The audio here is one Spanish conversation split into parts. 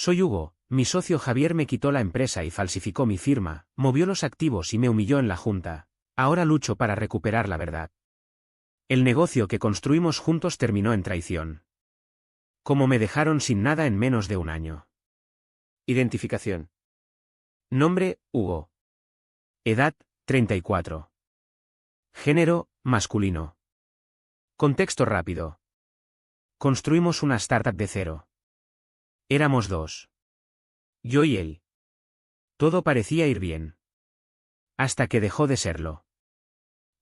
Soy Hugo, mi socio Javier me quitó la empresa y falsificó mi firma, movió los activos y me humilló en la junta. Ahora lucho para recuperar la verdad. El negocio que construimos juntos terminó en traición. Como me dejaron sin nada en menos de un año. Identificación. Nombre, Hugo. Edad, 34. Género, masculino. Contexto rápido. Construimos una startup de cero. Éramos dos. Yo y él. Todo parecía ir bien. Hasta que dejó de serlo.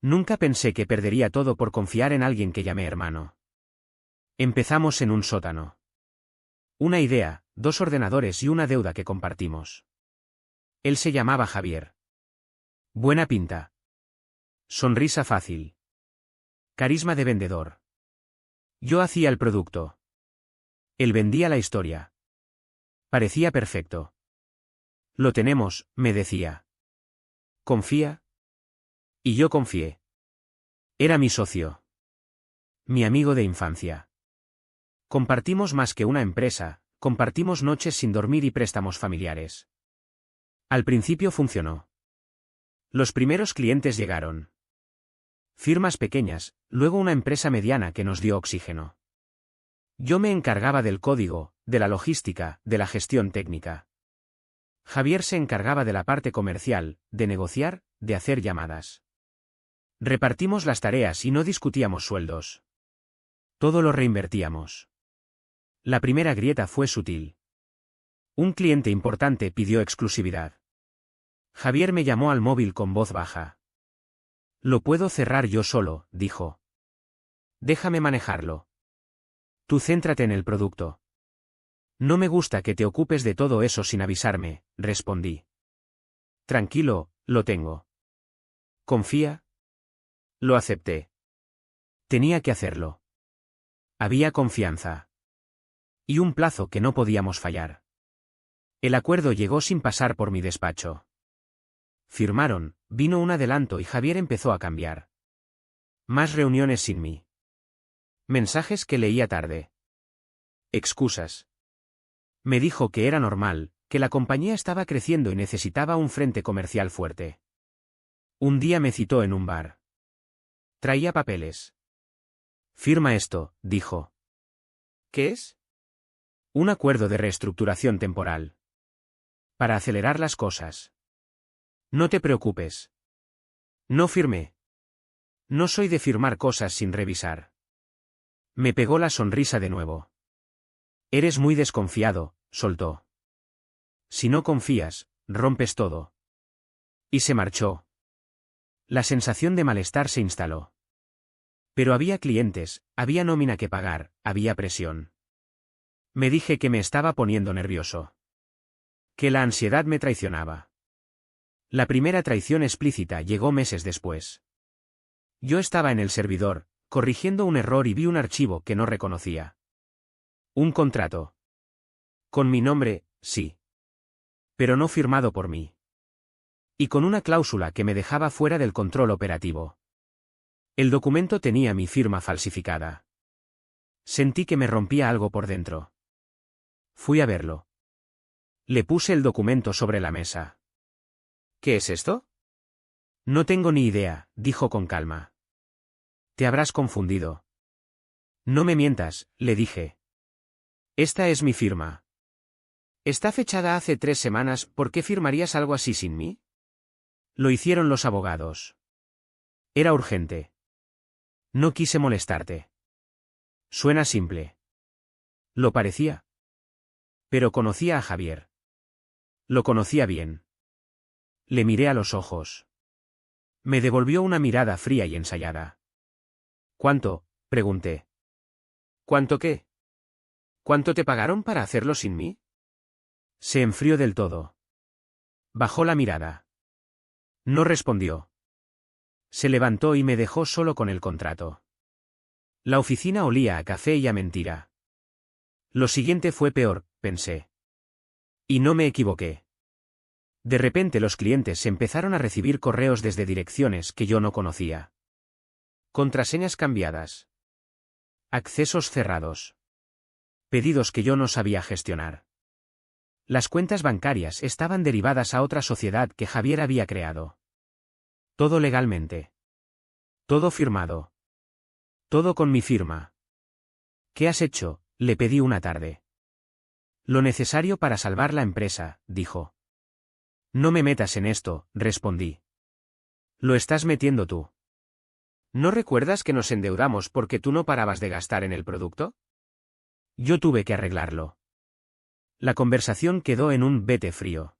Nunca pensé que perdería todo por confiar en alguien que llamé hermano. Empezamos en un sótano. Una idea, 2 ordenadores y una deuda que compartimos. Él se llamaba Javier. Buena pinta. Sonrisa fácil. Carisma de vendedor. Yo hacía el producto. Él vendía la historia. Parecía perfecto. Lo tenemos, me decía. ¿Confía? Y yo confié. Era mi socio. Mi amigo de infancia. Compartimos más que una empresa, compartimos noches sin dormir y préstamos familiares. Al principio funcionó. Los primeros clientes llegaron. Firmas pequeñas, luego una empresa mediana que nos dio oxígeno. Yo me encargaba del código, de la logística, de la gestión técnica. Javier se encargaba de la parte comercial, de negociar, de hacer llamadas. Repartimos las tareas y no discutíamos sueldos. Todo lo reinvertíamos. La primera grieta fue sutil. Un cliente importante pidió exclusividad. Javier me llamó al móvil con voz baja. Lo puedo cerrar yo solo, dijo. Déjame manejarlo. Tú céntrate en el producto. No me gusta que te ocupes de todo eso sin avisarme, respondí. Tranquilo, lo tengo. ¿Confía? Lo acepté. Tenía que hacerlo. Había confianza. Y un plazo que no podíamos fallar. El acuerdo llegó sin pasar por mi despacho. Firmaron, vino un adelanto y Javier empezó a cambiar. Más reuniones sin mí. Mensajes que leía tarde. Excusas. Me dijo que era normal, que la compañía estaba creciendo y necesitaba un frente comercial fuerte. Un día me citó en un bar. Traía papeles. Firma esto, dijo. ¿Qué es? Un acuerdo de reestructuración temporal. Para acelerar las cosas. No te preocupes. No firmé. No soy de firmar cosas sin revisar. Me pegó la sonrisa de nuevo. Eres muy desconfiado, soltó. Si no confías, rompes todo. Y se marchó. La sensación de malestar se instaló. Pero había clientes, había nómina que pagar, había presión. Me dije que me estaba poniendo nervioso. Que la ansiedad me traicionaba. La primera traición explícita llegó meses después. Yo estaba en el servidor, corrigiendo un error y vi un archivo que no reconocía. Un contrato. Con mi nombre, sí. Pero no firmado por mí. Y con una cláusula que me dejaba fuera del control operativo. El documento tenía mi firma falsificada. Sentí que me rompía algo por dentro. Fui a verlo. Le puse el documento sobre la mesa. ¿Qué es esto? No tengo ni idea, dijo con calma. Te habrás confundido. No me mientas, le dije. Esta es mi firma. Está fechada hace 3 semanas, ¿por qué firmarías algo así sin mí? Lo hicieron los abogados. Era urgente. No quise molestarte. Suena simple. Lo parecía. Pero conocía a Javier. Lo conocía bien. Le miré a los ojos. Me devolvió una mirada fría y ensayada. ¿Cuánto? Pregunté. ¿Cuánto qué? ¿Cuánto te pagaron para hacerlo sin mí? Se enfrió del todo. Bajó la mirada. No respondió. Se levantó y me dejó solo con el contrato. La oficina olía a café y a mentira. Lo siguiente fue peor, pensé. Y no me equivoqué. De repente los clientes empezaron a recibir correos desde direcciones que yo no conocía. Contraseñas cambiadas. Accesos cerrados. Pedidos que yo no sabía gestionar. Las cuentas bancarias estaban derivadas a otra sociedad que Javier había creado. Todo legalmente. Todo firmado. Todo con mi firma. ¿Qué has hecho?, le pedí una tarde. Lo necesario para salvar la empresa, dijo. No me metas en esto, respondí. Lo estás metiendo tú. ¿No recuerdas que nos endeudamos porque tú no parabas de gastar en el producto? Yo tuve que arreglarlo. La conversación quedó en un vete frío.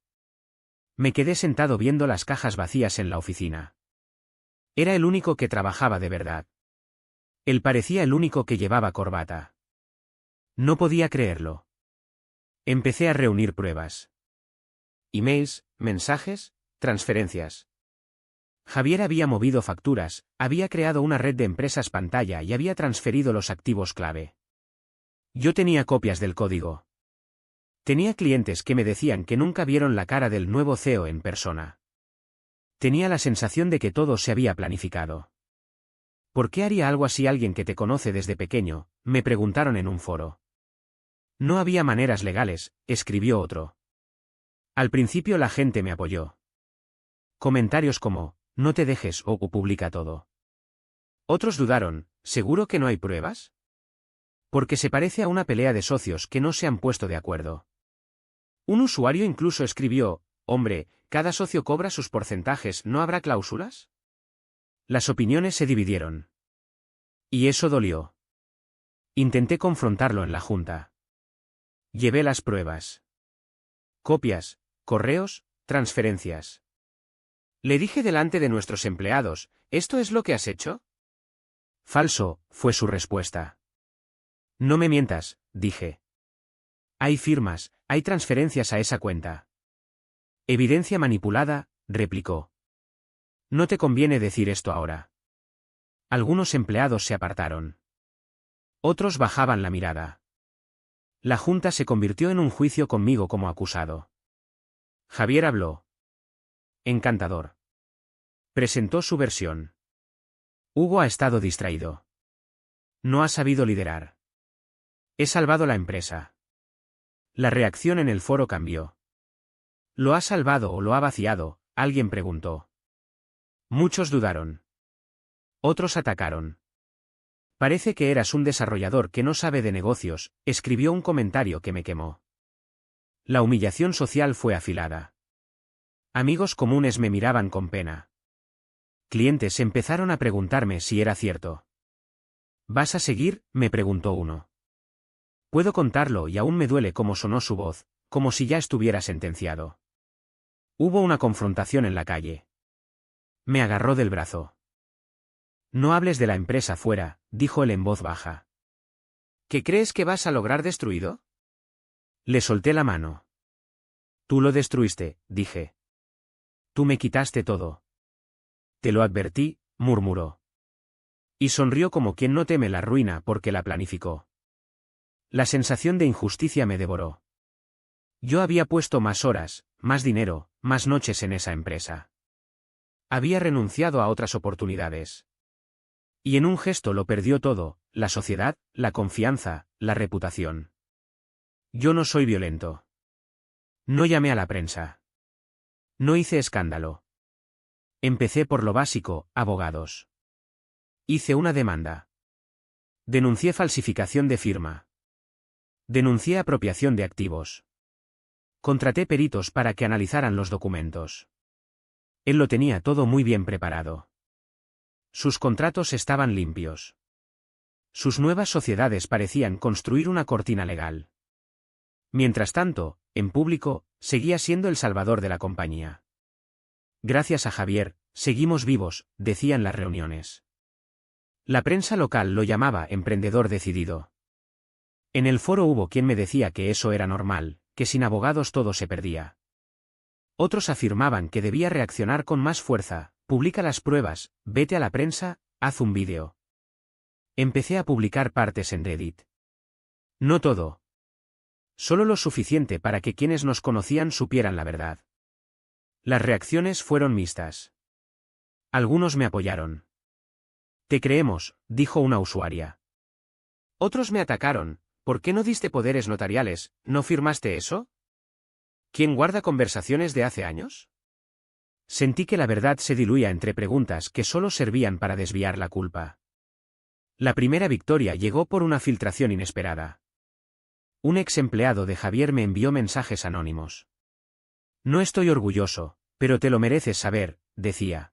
Me quedé sentado viendo las cajas vacías en la oficina. Era el único que trabajaba de verdad. Él parecía el único que llevaba corbata. No podía creerlo. Empecé a reunir pruebas. Emails, mensajes, transferencias. Javier había movido facturas, había creado una red de empresas pantalla y había transferido los activos clave. Yo tenía copias del código. Tenía clientes que me decían que nunca vieron la cara del nuevo CEO en persona. Tenía la sensación de que todo se había planificado. ¿Por qué haría algo así alguien que te conoce desde pequeño?, me preguntaron en un foro. No había maneras legales, escribió otro. Al principio la gente me apoyó. Comentarios como, no te dejes o publica todo. Otros dudaron, ¿seguro que no hay pruebas? Porque se parece a una pelea de socios que no se han puesto de acuerdo. Un usuario incluso escribió, hombre, cada socio cobra sus porcentajes, ¿no habrá cláusulas? Las opiniones se dividieron. Y eso dolió. Intenté confrontarlo en la junta. Llevé las pruebas. Copias, correos, transferencias. Le dije delante de nuestros empleados, ¿esto es lo que has hecho? Falso, fue su respuesta. No me mientas, dije. Hay firmas, hay transferencias a esa cuenta. Evidencia manipulada, replicó. No te conviene decir esto ahora. Algunos empleados se apartaron. Otros bajaban la mirada. La junta se convirtió en un juicio conmigo como acusado. Javier habló. Encantador. Presentó su versión. Hugo ha estado distraído. No ha sabido liderar. He salvado la empresa. La reacción en el foro cambió. ¿Lo ha salvado o lo ha vaciado?, alguien preguntó. Muchos dudaron. Otros atacaron. Parece que eras un desarrollador que no sabe de negocios, escribió un comentario que me quemó. La humillación social fue afilada. Amigos comunes me miraban con pena. Clientes empezaron a preguntarme si era cierto. ¿Vas a seguir?, me preguntó uno. Puedo contarlo y aún me duele cómo sonó su voz, como si ya estuviera sentenciado. Hubo una confrontación en la calle. Me agarró del brazo. No hables de la empresa fuera, dijo él en voz baja. ¿Qué crees que vas a lograr destruido? Le solté la mano. Tú lo destruiste, dije. Tú me quitaste todo. Te lo advertí, murmuró. Y sonrió como quien no teme la ruina porque la planificó. La sensación de injusticia me devoró. Yo había puesto más horas, más dinero, más noches en esa empresa. Había renunciado a otras oportunidades. Y en un gesto lo perdió todo, la sociedad, la confianza, la reputación. Yo no soy violento. No llamé a la prensa. No hice escándalo. Empecé por lo básico, abogados. Hice una demanda. Denuncié falsificación de firma. Denuncié apropiación de activos. Contraté peritos para que analizaran los documentos. Él lo tenía todo muy bien preparado. Sus contratos estaban limpios. Sus nuevas sociedades parecían construir una cortina legal. Mientras tanto, en público, seguía siendo el salvador de la compañía. Gracias a Javier, seguimos vivos, decía en las reuniones. La prensa local lo llamaba emprendedor decidido. En el foro hubo quien me decía que eso era normal, que sin abogados todo se perdía. Otros afirmaban que debía reaccionar con más fuerza, publica las pruebas, vete a la prensa, haz un vídeo. Empecé a publicar partes en Reddit. No todo. Solo lo suficiente para que quienes nos conocían supieran la verdad. Las reacciones fueron mixtas. Algunos me apoyaron. Te creemos, dijo una usuaria. Otros me atacaron, ¿por qué no diste poderes notariales, no firmaste eso? ¿Quién guarda conversaciones de hace años? Sentí que la verdad se diluía entre preguntas que solo servían para desviar la culpa. La primera victoria llegó por una filtración inesperada. Un ex empleado de Javier me envió mensajes anónimos. No estoy orgulloso, pero te lo mereces saber, decía.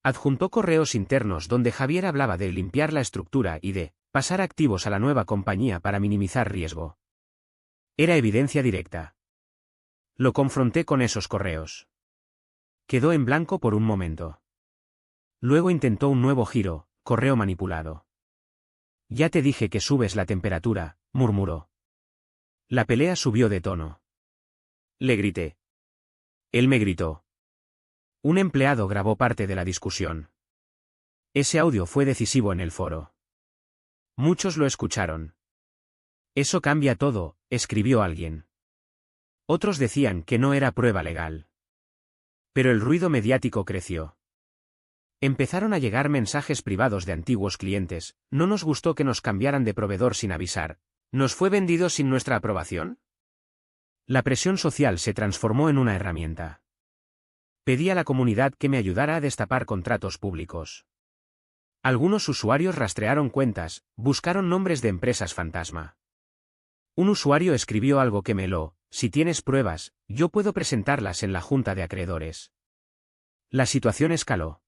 Adjuntó correos internos donde Javier hablaba de limpiar la estructura y de pasar activos a la nueva compañía para minimizar riesgo. Era evidencia directa. Lo confronté con esos correos. Quedó en blanco por un momento. Luego intentó un nuevo giro, correo manipulado. Ya te dije que subes la temperatura, murmuró. La pelea subió de tono. Le grité. Él me gritó. Un empleado grabó parte de la discusión. Ese audio fue decisivo en el foro. Muchos lo escucharon. Eso cambia todo, escribió alguien. Otros decían que no era prueba legal. Pero el ruido mediático creció. Empezaron a llegar mensajes privados de antiguos clientes. No nos gustó que nos cambiaran de proveedor sin avisar. ¿Nos fue vendido sin nuestra aprobación? La presión social se transformó en una herramienta. Pedí a la comunidad que me ayudara a destapar contratos públicos. Algunos usuarios rastrearon cuentas, buscaron nombres de empresas fantasma. Un usuario escribió algo que me heló: si tienes pruebas, yo puedo presentarlas en la junta de acreedores. La situación escaló.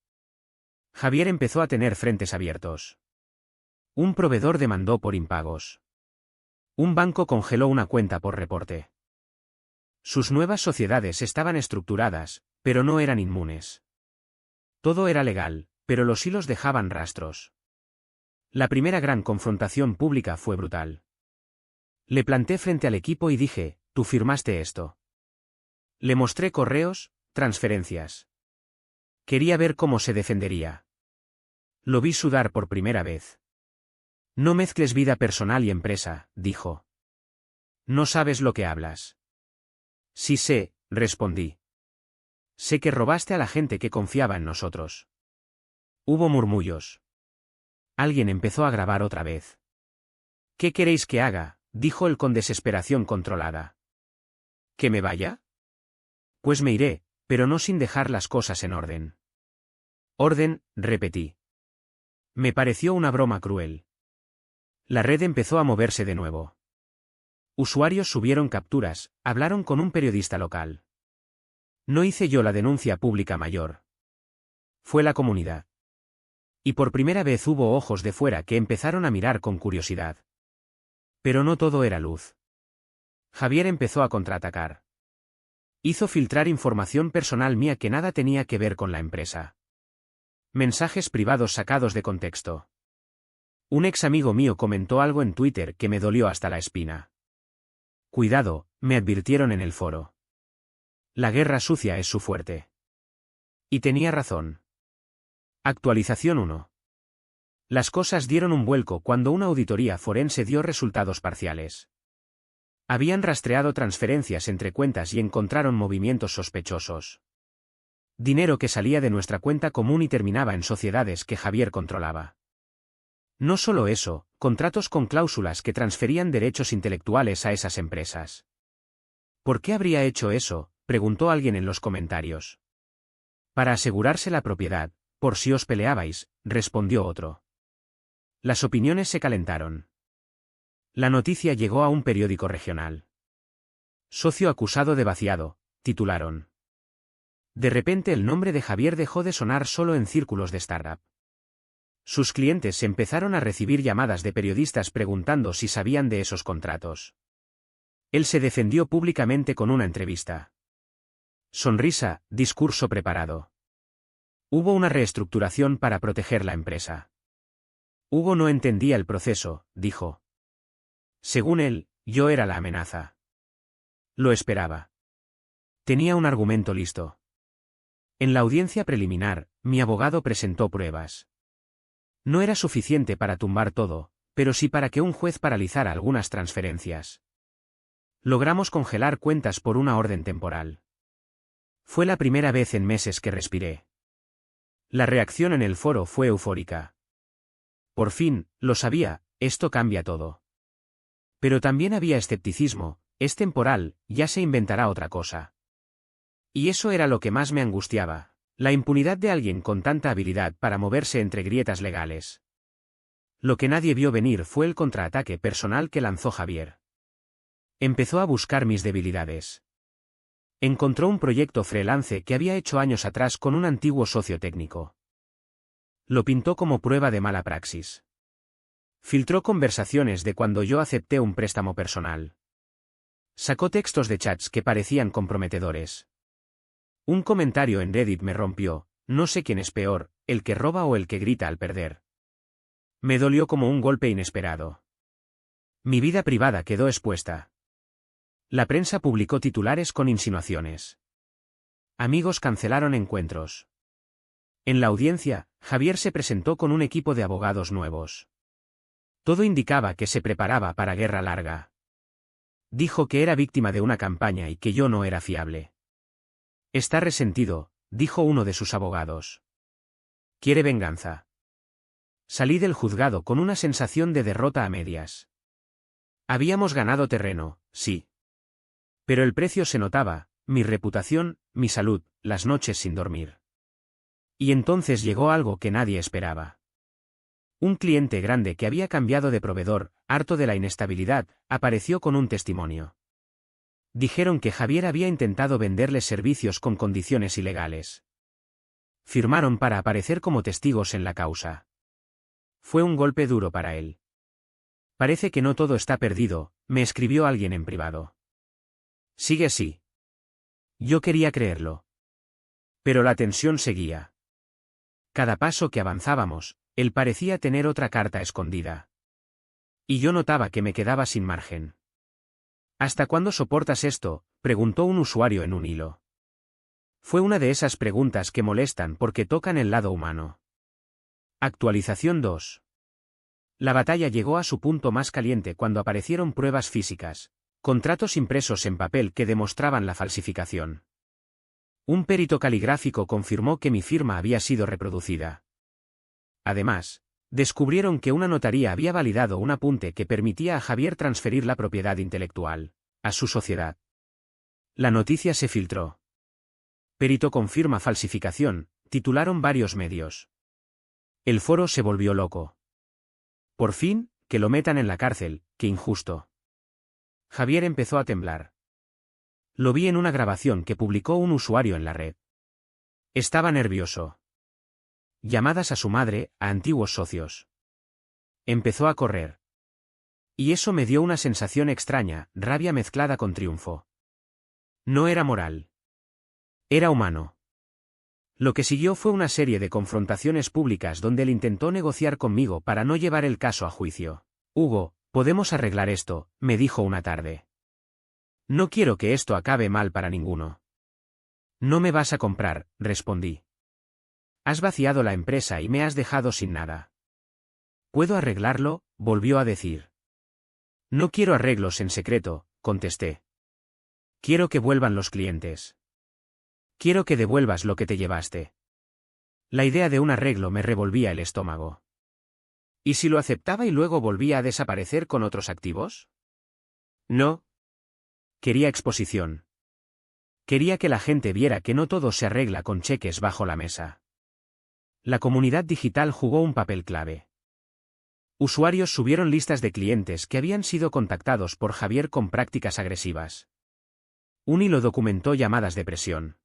Javier empezó a tener frentes abiertos. Un proveedor demandó por impagos. Un banco congeló una cuenta por reporte. Sus nuevas sociedades estaban estructuradas, pero no eran inmunes. Todo era legal, pero los hilos dejaban rastros. La primera gran confrontación pública fue brutal. Le planté frente al equipo y dije: tú firmaste esto. Le mostré correos, transferencias. Quería ver cómo se defendería. Lo vi sudar por primera vez. No mezcles vida personal y empresa, dijo. No sabes lo que hablas. Sí sé, respondí. Sé que robaste a la gente que confiaba en nosotros. Hubo murmullos. Alguien empezó a grabar otra vez. ¿Qué queréis que haga?, dijo él con desesperación controlada. ¿Que me vaya? Pues me iré, pero no sin dejar las cosas en orden. Orden, repetí. Me pareció una broma cruel. La red empezó a moverse de nuevo. Usuarios subieron capturas, hablaron con un periodista local. No hice yo la denuncia pública mayor. Fue la comunidad. Y por primera vez hubo ojos de fuera que empezaron a mirar con curiosidad. Pero no todo era luz. Javier empezó a contraatacar. Hizo filtrar información personal mía que nada tenía que ver con la empresa. Mensajes privados sacados de contexto. Un ex amigo mío comentó algo en Twitter que me dolió hasta la espina. Cuidado, me advirtieron en el foro. La guerra sucia es su fuerte. Y tenía razón. Actualización 1. Las cosas dieron un vuelco cuando una auditoría forense dio resultados parciales. Habían rastreado transferencias entre cuentas y encontraron movimientos sospechosos. Dinero que salía de nuestra cuenta común y terminaba en sociedades que Javier controlaba. No solo eso, contratos con cláusulas que transferían derechos intelectuales a esas empresas. ¿Por qué habría hecho eso?, preguntó alguien en los comentarios. Para asegurarse la propiedad, por si os peleabais, respondió otro. Las opiniones se calentaron. La noticia llegó a un periódico regional. Socio acusado de vaciado, titularon. De repente el nombre de Javier dejó de sonar solo en círculos de startup. Sus clientes empezaron a recibir llamadas de periodistas preguntando si sabían de esos contratos. Él se defendió públicamente con una entrevista. Sonrisa, discurso preparado. Hubo una reestructuración para proteger la empresa. Hugo no entendía el proceso, dijo. Según él, yo era la amenaza. Lo esperaba. Tenía un argumento listo. En la audiencia preliminar, mi abogado presentó pruebas. No era suficiente para tumbar todo, pero sí para que un juez paralizara algunas transferencias. Logramos congelar cuentas por una orden temporal. Fue la primera vez en meses que respiré. La reacción en el foro fue eufórica. Por fin, lo sabía, esto cambia todo. Pero también había escepticismo, Es temporal, ya se inventará otra cosa. Y eso era lo que más me angustiaba, la impunidad de alguien con tanta habilidad para moverse entre grietas legales. Lo que nadie vio venir fue el contraataque personal que lanzó Javier. Empezó a buscar mis debilidades. Encontró un proyecto freelance que había hecho años atrás con un antiguo socio técnico. Lo pintó como prueba de mala praxis. Filtró conversaciones de cuando yo acepté un préstamo personal. Sacó textos de chats que parecían comprometedores. Un comentario en Reddit me rompió, no sé quién es peor, el que roba o el que grita al perder. Me dolió como un golpe inesperado. Mi vida privada quedó expuesta. La prensa publicó titulares con insinuaciones. Amigos cancelaron encuentros. En la audiencia, Javier se presentó con un equipo de abogados nuevos. Todo indicaba que se preparaba para guerra larga. Dijo que era víctima de una campaña y que yo no era fiable. Está resentido, dijo uno de sus abogados. Quiere venganza. Salí del juzgado con una sensación de derrota a medias. Habíamos ganado terreno, sí. Pero el precio se notaba, mi reputación, mi salud, las noches sin dormir. Y entonces llegó algo que nadie esperaba. Un cliente grande que había cambiado de proveedor, harto de la inestabilidad, apareció con un testimonio. Dijeron que Javier había intentado venderles servicios con condiciones ilegales. Firmaron para aparecer como testigos en la causa. Fue un golpe duro para él. Parece que no todo está perdido, me escribió alguien en privado. Sigue así. Yo quería creerlo. Pero la tensión seguía. Cada paso que avanzábamos, él parecía tener otra carta escondida. Y yo notaba que me quedaba sin margen. ¿Hasta cuándo soportas esto?, preguntó un usuario en un hilo. Fue una de esas preguntas que molestan porque tocan el lado humano. Actualización 2. La batalla llegó a su punto más caliente cuando aparecieron pruebas físicas, contratos impresos en papel que demostraban la falsificación. Un perito caligráfico confirmó que mi firma había sido reproducida. Además, descubrieron que una notaría había validado un apunte que permitía a Javier transferir la propiedad intelectual a su sociedad. La noticia se filtró. Perito confirma falsificación, titularon varios medios. El foro se volvió loco. Por fin, que lo metan en la cárcel, qué injusto. Javier empezó a temblar. Lo vi en una grabación que publicó un usuario en la red. Estaba nervioso. Llamadas a su madre, a antiguos socios. Empezó a correr. Y eso me dio una sensación extraña, rabia mezclada con triunfo. No era moral. Era humano. Lo que siguió fue una serie de confrontaciones públicas donde él intentó negociar conmigo para no llevar el caso a juicio. Hugo, podemos arreglar esto, me dijo una tarde. No quiero que esto acabe mal para ninguno. No me vas a comprar, respondí. Has vaciado la empresa y me has dejado sin nada. ¿Puedo arreglarlo?, volvió a decir. No quiero arreglos en secreto, contesté. Quiero que vuelvan los clientes. Quiero que devuelvas lo que te llevaste. La idea de un arreglo me revolvía el estómago. ¿Y si lo aceptaba y luego volvía a desaparecer con otros activos? No. Quería exposición. Quería que la gente viera que no todo se arregla con cheques bajo la mesa. La comunidad digital jugó un papel clave. Usuarios subieron listas de clientes que habían sido contactados por Javier con prácticas agresivas. Un hilo documentó llamadas de presión.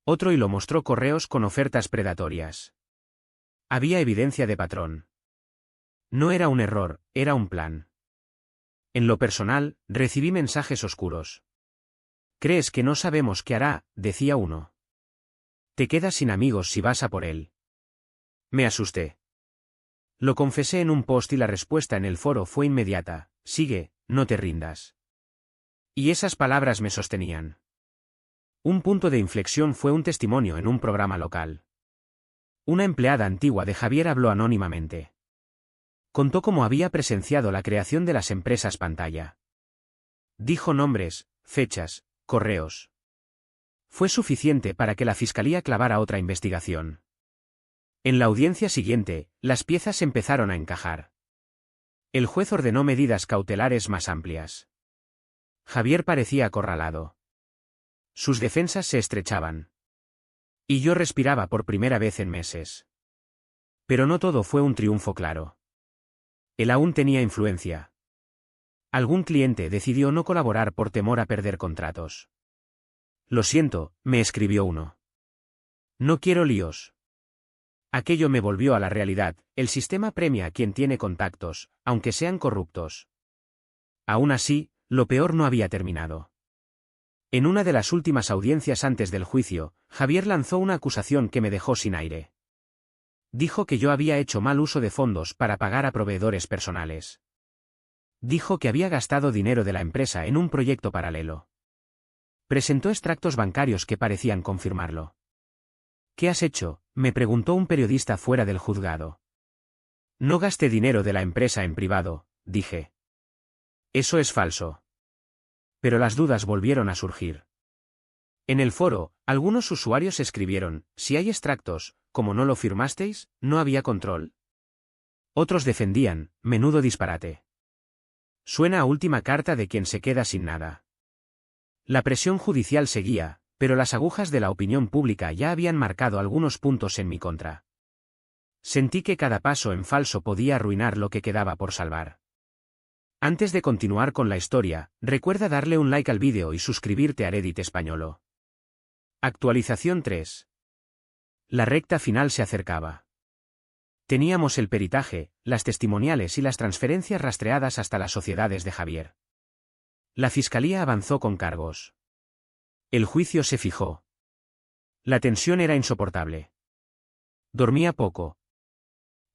Otro hilo mostró correos con ofertas predatorias. Había evidencia de patrón. No era un error, era un plan. En lo personal, recibí mensajes oscuros. ¿Crees que no sabemos qué hará?, decía uno. Te quedas sin amigos si vas a por él. Me asusté. Lo confesé en un post y la respuesta en el foro fue inmediata: sigue, no te rindas. Y esas palabras me sostenían. Un punto de inflexión fue un testimonio en un programa local. Una empleada antigua de Javier habló anónimamente. Contó cómo había presenciado la creación de las empresas pantalla. Dijo nombres, fechas, correos. Fue suficiente para que la fiscalía clavara otra investigación. En la audiencia siguiente, las piezas empezaron a encajar. El juez ordenó medidas cautelares más amplias. Javier parecía acorralado. Sus defensas se estrechaban. Y yo respiraba por primera vez en meses. Pero no todo fue un triunfo claro. Él aún tenía influencia. Algún cliente decidió no colaborar por temor a perder contratos. Lo siento, me escribió uno. No quiero líos. Aquello me volvió a la realidad, el sistema premia a quien tiene contactos, aunque sean corruptos. Aún así, lo peor no había terminado. En una de las últimas audiencias antes del juicio, Javier lanzó una acusación que me dejó sin aire. Dijo que yo había hecho mal uso de fondos para pagar a proveedores personales. Dijo que había gastado dinero de la empresa en un proyecto paralelo. Presentó extractos bancarios que parecían confirmarlo. ¿Qué has hecho?, me preguntó un periodista fuera del juzgado. No gasté dinero de la empresa en privado, dije. Eso es falso. Pero las dudas volvieron a surgir. En el foro, algunos usuarios escribieron, si hay extractos, como no lo firmasteis, no había control. Otros defendían, menudo disparate. Suena a última carta de quien se queda sin nada. La presión judicial seguía, pero las agujas de la opinión pública ya habían marcado algunos puntos en mi contra. Sentí que cada paso en falso podía arruinar lo que quedaba por salvar. Antes de continuar con la historia, recuerda darle un like al vídeo y suscribirte a Reddit Españolo. Actualización 3. La recta final se acercaba. Teníamos el peritaje, las testimoniales y las transferencias rastreadas hasta las sociedades de Javier. La fiscalía avanzó con cargos. El juicio se fijó. La tensión era insoportable. Dormía poco.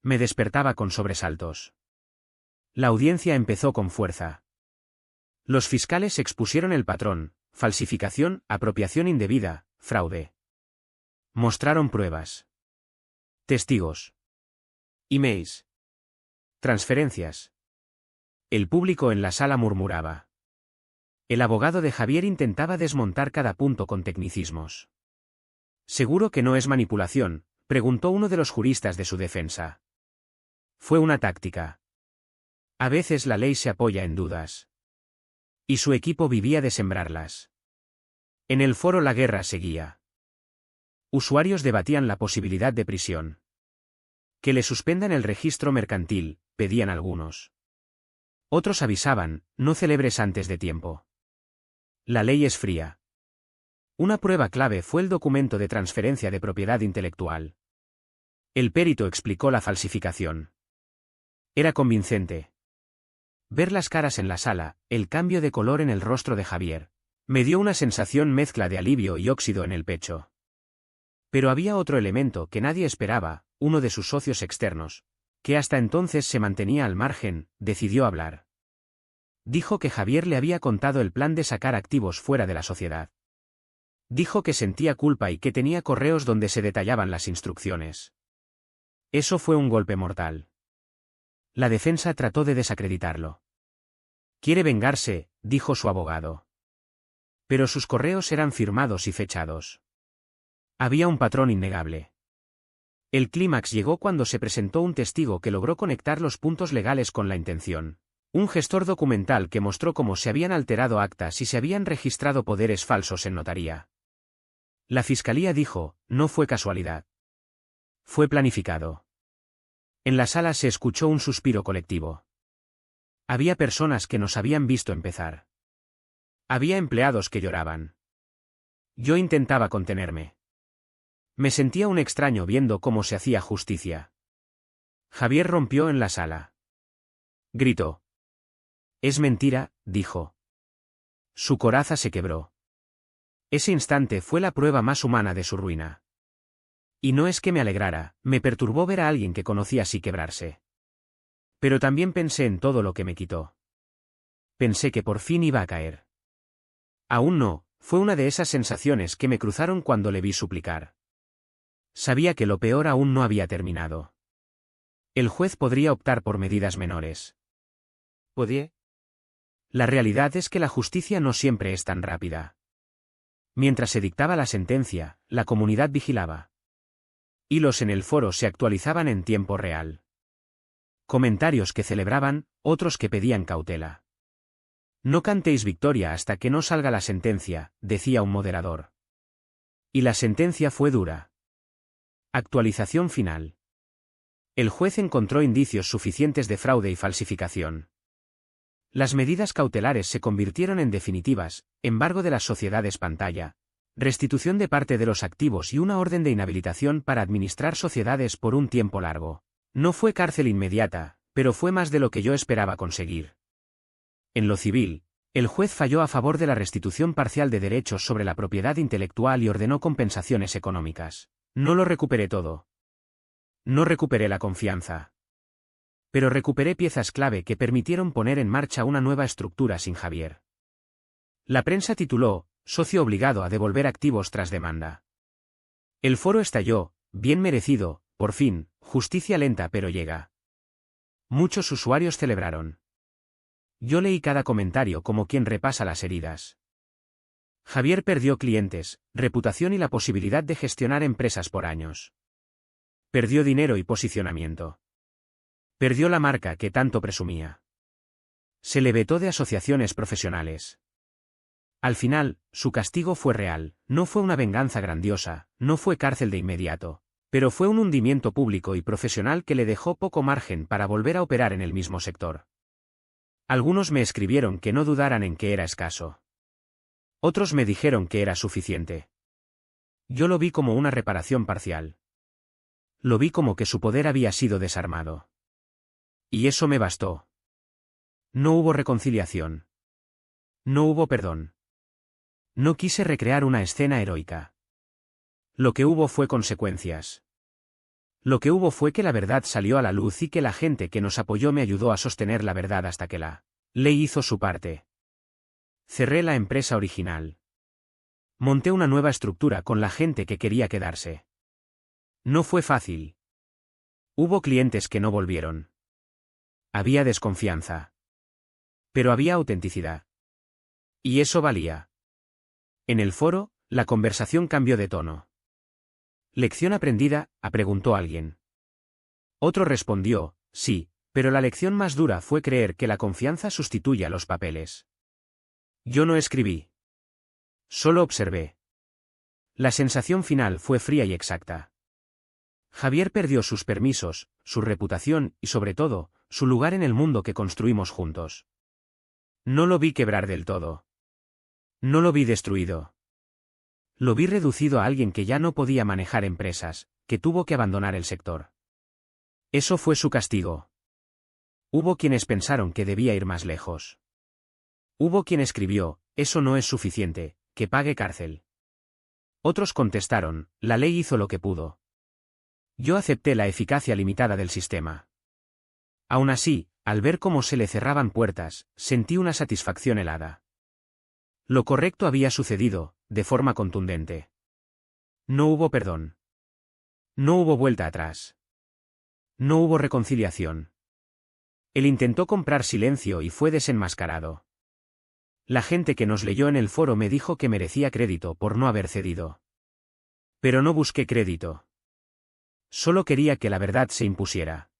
Me despertaba con sobresaltos. La audiencia empezó con fuerza. Los fiscales expusieron el patrón: falsificación, apropiación indebida, fraude. Mostraron pruebas. Testigos. Emails. Transferencias. El público en la sala murmuraba. El abogado de Javier intentaba desmontar cada punto con tecnicismos. ¿Seguro que no es manipulación?, preguntó uno de los juristas de su defensa. Fue una táctica. A veces la ley se apoya en dudas. Y su equipo vivía de sembrarlas. En el foro la guerra seguía. Usuarios debatían la posibilidad de prisión. Que le suspendan el registro mercantil, pedían algunos. Otros avisaban, no celebres antes de tiempo. La ley es fría. Una prueba clave fue el documento de transferencia de propiedad intelectual. El perito explicó la falsificación. Era convincente. Ver las caras en la sala, el cambio de color en el rostro de Javier, me dio una sensación mezcla de alivio y óxido en el pecho. Pero había otro elemento que nadie esperaba, uno de sus socios externos, que hasta entonces se mantenía al margen, decidió hablar. Dijo que Javier le había contado el plan de sacar activos fuera de la sociedad. Dijo que sentía culpa y que tenía correos donde se detallaban las instrucciones. Eso fue un golpe mortal. La defensa trató de desacreditarlo. Quiere vengarse, dijo su abogado. Pero sus correos eran firmados y fechados. Había un patrón innegable. El clímax llegó cuando se presentó un testigo que logró conectar los puntos legales con la intención. Un gestor documental que mostró cómo se habían alterado actas y se habían registrado poderes falsos en notaría. La fiscalía dijo, no fue casualidad. Fue planificado. En la sala se escuchó un suspiro colectivo. Había personas que nos habían visto empezar. Había empleados que lloraban. Yo intentaba contenerme. Me sentía un extraño viendo cómo se hacía justicia. Javier rompió en la sala. Gritó. Es mentira, dijo. Su coraza se quebró. Ese instante fue la prueba más humana de su ruina. Y no es que me alegrara, me perturbó ver a alguien que conocía así quebrarse. Pero también pensé en todo lo que me quitó. Pensé que por fin iba a caer. Aún no, fue una de esas sensaciones que me cruzaron cuando le vi suplicar. Sabía que lo peor aún no había terminado. El juez podría optar por medidas menores. ¿Podía? La realidad es que la justicia no siempre es tan rápida. Mientras se dictaba la sentencia, la comunidad vigilaba. Hilos en el foro se actualizaban en tiempo real. Comentarios que celebraban, otros que pedían cautela. No cantéis victoria hasta que no salga la sentencia, decía un moderador. Y la sentencia fue dura. Actualización final. El juez encontró indicios suficientes de fraude y falsificación. Las medidas cautelares se convirtieron en definitivas: embargo de las sociedades pantalla, restitución de parte de los activos y una orden de inhabilitación para administrar sociedades por un tiempo largo. No fue cárcel inmediata, pero fue más de lo que yo esperaba conseguir. En lo civil, el juez falló a favor de la restitución parcial de derechos sobre la propiedad intelectual y ordenó compensaciones económicas. No lo recuperé todo. No recuperé la confianza. Pero recuperé piezas clave que permitieron poner en marcha una nueva estructura sin Javier. La prensa tituló: socio obligado a devolver activos tras demanda. El foro estalló: bien merecido, por fin, justicia lenta pero llega. Muchos usuarios celebraron. Yo leí cada comentario como quien repasa las heridas. Javier perdió clientes, reputación y la posibilidad de gestionar empresas por años. Perdió dinero y posicionamiento. Perdió la marca que tanto presumía. Se le vetó de asociaciones profesionales. Al final, su castigo fue real: no fue una venganza grandiosa, no fue cárcel de inmediato, pero fue un hundimiento público y profesional que le dejó poco margen para volver a operar en el mismo sector. Algunos me escribieron que no dudaran en que era escaso. Otros me dijeron que era suficiente. Yo lo vi como una reparación parcial. Lo vi como que su poder había sido desarmado. Y eso me bastó. No hubo reconciliación. No hubo perdón. No quise recrear una escena heroica. Lo que hubo fue consecuencias. Lo que hubo fue que la verdad salió a la luz y que la gente que nos apoyó me ayudó a sostener la verdad hasta que la ley hizo su parte. Cerré la empresa original. Monté una nueva estructura con la gente que quería quedarse. No fue fácil. Hubo clientes que no volvieron. Había desconfianza. Pero había autenticidad. Y eso valía. En el foro, la conversación cambió de tono. ¿Lección aprendida?, preguntó alguien. Otro respondió: sí, pero la lección más dura fue creer que la confianza sustituye a los papeles. Yo no escribí. Solo observé. La sensación final fue fría y exacta. Javier perdió sus permisos, su reputación y, sobre todo, su lugar en el mundo que construimos juntos. No lo vi quebrar del todo. No lo vi destruido. Lo vi reducido a alguien que ya no podía manejar empresas, que tuvo que abandonar el sector. Eso fue su castigo. Hubo quienes pensaron que debía ir más lejos. Hubo quien escribió: eso no es suficiente, que pague cárcel. Otros contestaron: la ley hizo lo que pudo. Yo acepté la eficacia limitada del sistema. Aún así, al ver cómo se le cerraban puertas, sentí una satisfacción helada. Lo correcto había sucedido, de forma contundente. No hubo perdón. No hubo vuelta atrás. No hubo reconciliación. Él intentó comprar silencio y fue desenmascarado. La gente que nos leyó en el foro me dijo que merecía crédito por no haber cedido. Pero no busqué crédito. Solo quería que la verdad se impusiera.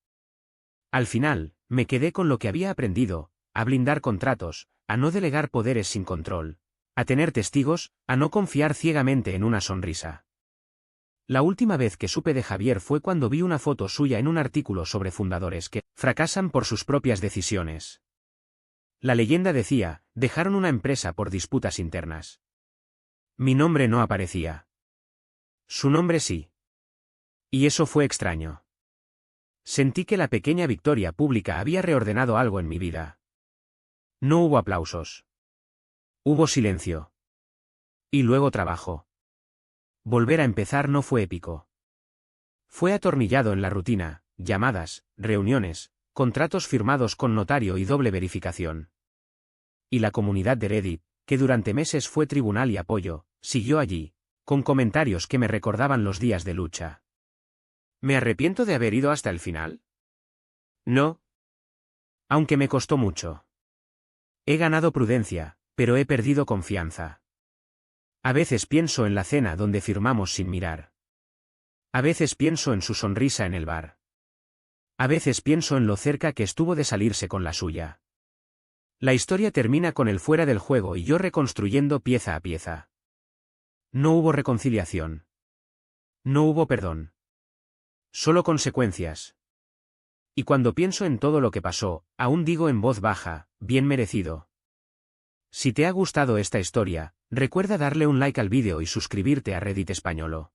Al final, me quedé con lo que había aprendido: a blindar contratos, a no delegar poderes sin control, a tener testigos, a no confiar ciegamente en una sonrisa. La última vez que supe de Javier fue cuando vi una foto suya en un artículo sobre fundadores que fracasan por sus propias decisiones. La leyenda decía: dejaron una empresa por disputas internas. Mi nombre no aparecía. Su nombre sí. Y eso fue extraño. Sentí que la pequeña victoria pública había reordenado algo en mi vida. No hubo aplausos. Hubo silencio. Y luego trabajo. Volver a empezar no fue épico. Fue atornillado en la rutina: llamadas, reuniones, contratos firmados con notario y doble verificación. Y la comunidad de Reddit, que durante meses fue tribunal y apoyo, siguió allí, con comentarios que me recordaban los días de lucha. ¿Me arrepiento de haber ido hasta el final? No. Aunque me costó mucho. He ganado prudencia, pero he perdido confianza. A veces pienso en la cena donde firmamos sin mirar. A veces pienso en su sonrisa en el bar. A veces pienso en lo cerca que estuvo de salirse con la suya. La historia termina con él fuera del juego y yo reconstruyendo pieza a pieza. No hubo reconciliación. No hubo perdón. Solo consecuencias. Y cuando pienso en todo lo que pasó, aún digo en voz baja, bien merecido. Si te ha gustado esta historia, recuerda darle un like al vídeo y suscribirte a Reddit Españolo.